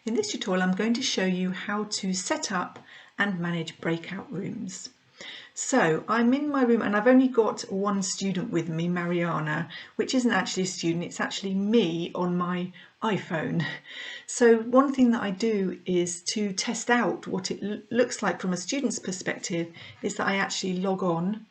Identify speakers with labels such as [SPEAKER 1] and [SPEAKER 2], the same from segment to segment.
[SPEAKER 1] In this tutorial, I'm going to show you how to set up and manage breakout rooms. So I'm in my room and I've only got one student with me, Mariana, which isn't actually a student, it's actually me on my iPhone. So one thing that I do is to test out what it looks like from a student's perspective is that I actually log on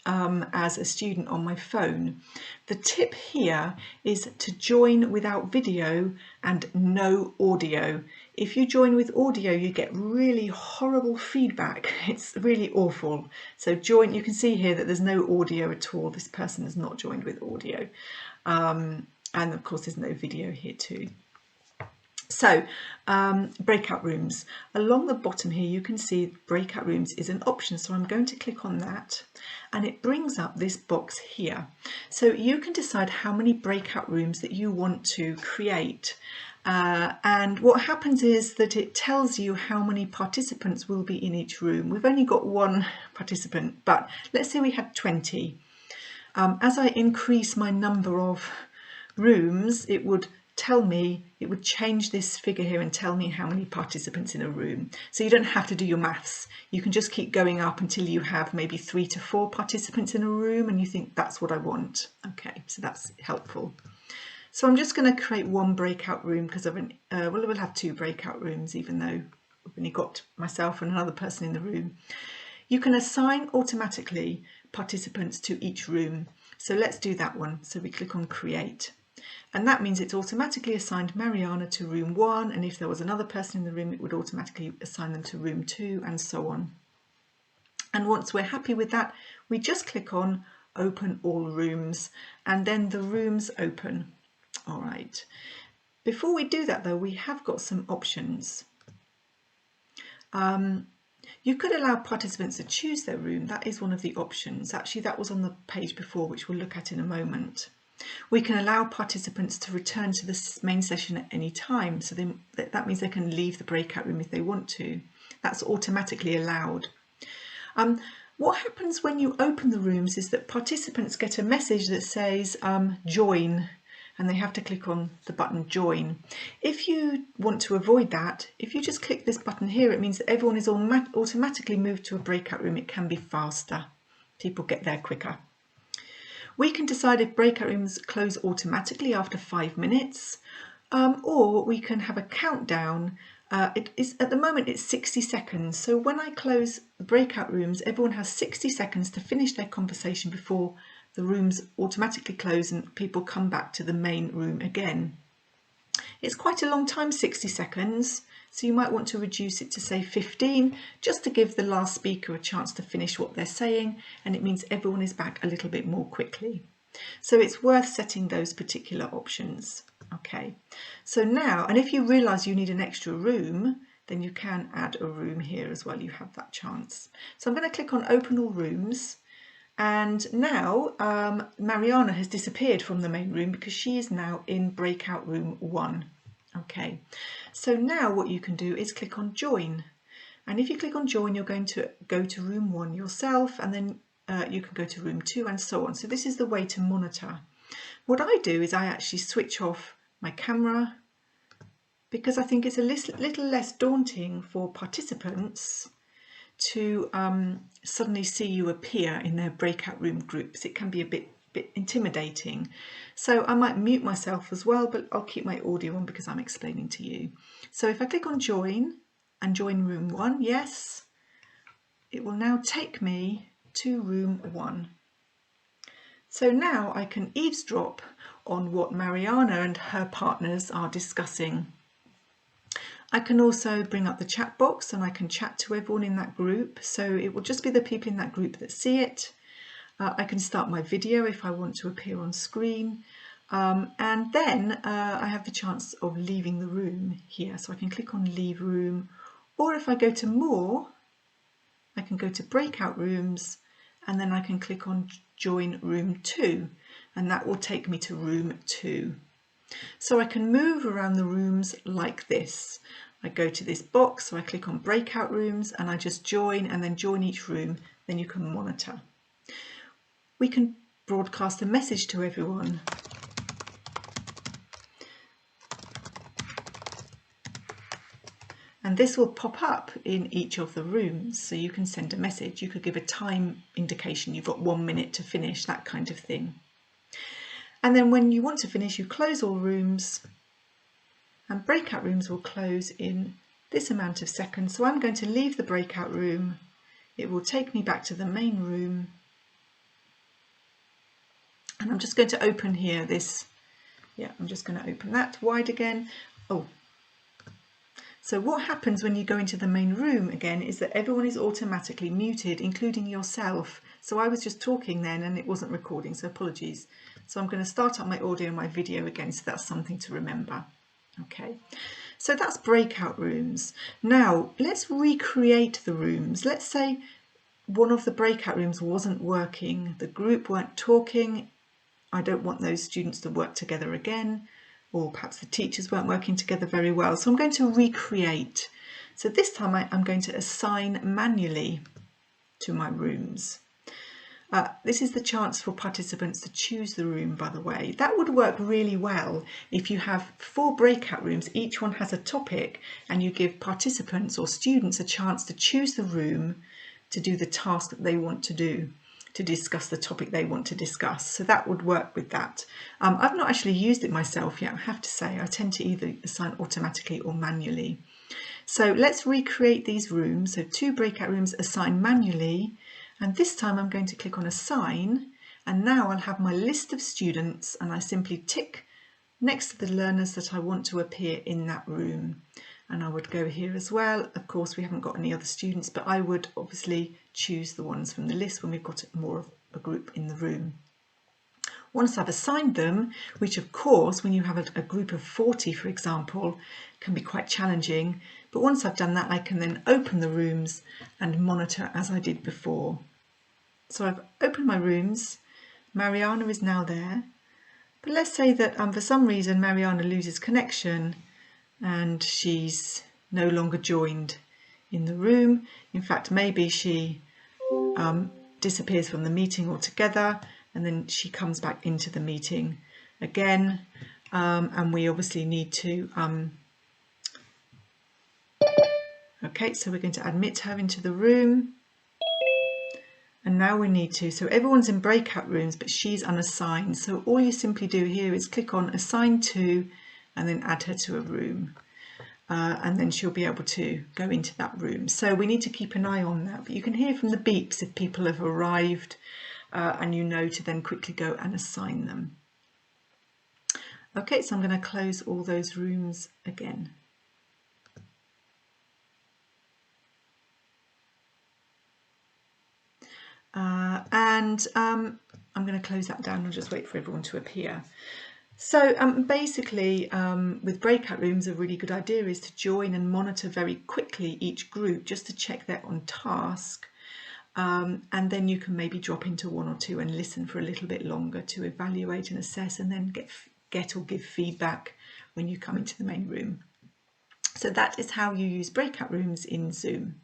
[SPEAKER 1] as a student on my phone. The tip here is to join without video and no audio. If you join with audio, you get really horrible feedback. It's really awful. So join, you can see here that there's no audio at all. This person has not joined with audio. And of course, there's no video here too. So breakout rooms. Along the bottom here you can see breakout rooms is an option, so I'm going to click on that and it brings up this box here. So you can decide how many breakout rooms that you want to create, and what happens is that it tells you how many participants will be in each room. We've only got one participant, but let's say we had 20. As I increase my number of rooms, it would tell me, it would change this figure here and tell me how many participants in a room. So you don't have to do your maths. You can just keep going up until you have maybe 3 to 4 participants in a room and you think that's what I want. Okay, so that's helpful. So I'm just going to create one breakout room because we'll have 2 breakout rooms even though I've only got myself and another person in the room. You can assign automatically participants to each room. So let's do that one. So we click on create. And that means it's automatically assigned Mariana to room 1, and if there was another person in the room it would automatically assign them to room 2 and so on. And once we're happy with that, we just click on open all rooms and then the rooms open. All right. Before we do that though, we have got some options. You could allow participants to choose their room. That is one of the options. Actually, that was on the page before, which we'll look at in a moment. We can allow participants to return to the main session at any time. So that means they can leave the breakout room if they want to. That's automatically allowed. What happens when you open the rooms is that participants get a message that says join, and they have to click on the button join. If you want to avoid that, if you just click this button here, it means that everyone is automatically moved to a breakout room. It can be faster. People get there quicker. We can decide if breakout rooms close automatically after 5 minutes, or we can have a countdown. At the moment it's 60 seconds. So when I close the breakout rooms, everyone has 60 seconds to finish their conversation before the rooms automatically close and people come back to the main room again. It's quite a long time, 60 seconds. So you might want to reduce it to say 15, just to give the last speaker a chance to finish what they're saying, and it means everyone is back a little bit more quickly. So it's worth setting those particular options. Okay, so now, and if you realise you need an extra room, then you can add a room here as well. You have that chance. So I'm going to click on open all rooms, and now Mariana has disappeared from the main room because she is now in breakout room 1. Okay, so now what you can do is click on join, and if you click on join you're going to go to room 1 yourself, and then you can go to room 2 and so on. So this is the way to monitor. What I do is I actually switch off my camera because I think it's a little less daunting for participants to suddenly see you appear in their breakout room groups. It can be a bit intimidating. So I might mute myself as well, but I'll keep my audio on because I'm explaining to you. So if I click on join and join room 1, yes, it will now take me to room 1. So now I can eavesdrop on what Mariana and her partners are discussing. I can also bring up the chat box and I can chat to everyone in that group. So it will just be the people in that group that see it. I can start my video if I want to appear on screen. And then I have the chance of leaving the room here. So I can click on leave room, or if I go to more, I can go to breakout rooms and then I can click on join room 2, and that will take me to room 2. So I can move around the rooms like this. I go to this box, so I click on breakout rooms and I just join and then join each room, then you can monitor. We can broadcast a message to everyone. and this will pop up in each of the rooms, so you can send a message. You could give a time indication, you've got 1 minute to finish, that kind of thing. And then when you want to finish, you close all rooms, and breakout rooms will close in this amount of seconds. So I'm going to leave the breakout room. It will take me back to the main room, and I'm just going to open here this, I'm just going to open that wide again. So what happens when you go into the main room again is that everyone is automatically muted, including yourself. So I was just talking then and it wasn't recording, so apologies. So I'm going to start up my audio and my video again, so that's something to remember. Okay, so that's breakout rooms. Now let's recreate the rooms. Let's say one of the breakout rooms wasn't working, the group weren't talking. I don't want those students to work together again, or perhaps the teachers weren't working together very well. So I'm going to recreate. So this time I'm going to assign manually to my rooms. This is the chance for participants to choose the room, by the way. That would work really well if you have 4 breakout rooms, each one has a topic, and you give participants or students a chance to choose the room to do the task that they want to do, to discuss the topic they want to discuss. So that would work with that. I've not actually used it myself yet, I have to say. I tend to either assign automatically or manually. So let's recreate these rooms. So 2 breakout rooms assigned manually, and this time I'm going to click on assign, and now I'll have my list of students, and I simply tick next to the learners that I want to appear in that room. And I would go here as well. Of course, we haven't got any other students, but I would obviously choose the ones from the list when we've got more of a group in the room. Once I've assigned them, which of course, when you have a group of 40, for example, can be quite challenging. But once I've done that, I can then open the rooms and monitor as I did before. So I've opened my rooms. Mariana is now there. But let's say that for some reason, Mariana loses connection and she's no longer joined in the room. In fact, maybe she disappears from the meeting altogether, and then she comes back into the meeting again, and we obviously need to okay, so we're going to admit her into the room, and now we need to, so everyone's in breakout rooms but she's unassigned, so all you simply do here is click on assign to and then add her to a room. And then she'll be able to go into that room. So we need to keep an eye on that. But you can hear from the beeps if people have arrived, and you know to then quickly go and assign them. Okay, so I'm going to close all those rooms again. I'm going to close that down and just wait for everyone to appear. So basically, with breakout rooms, a really good idea is to join and monitor very quickly each group just to check they're on task. And then you can maybe drop into 1 or 2 and listen for a little bit longer to evaluate and assess, and then get or give feedback when you come into the main room. So that is how you use breakout rooms in Zoom.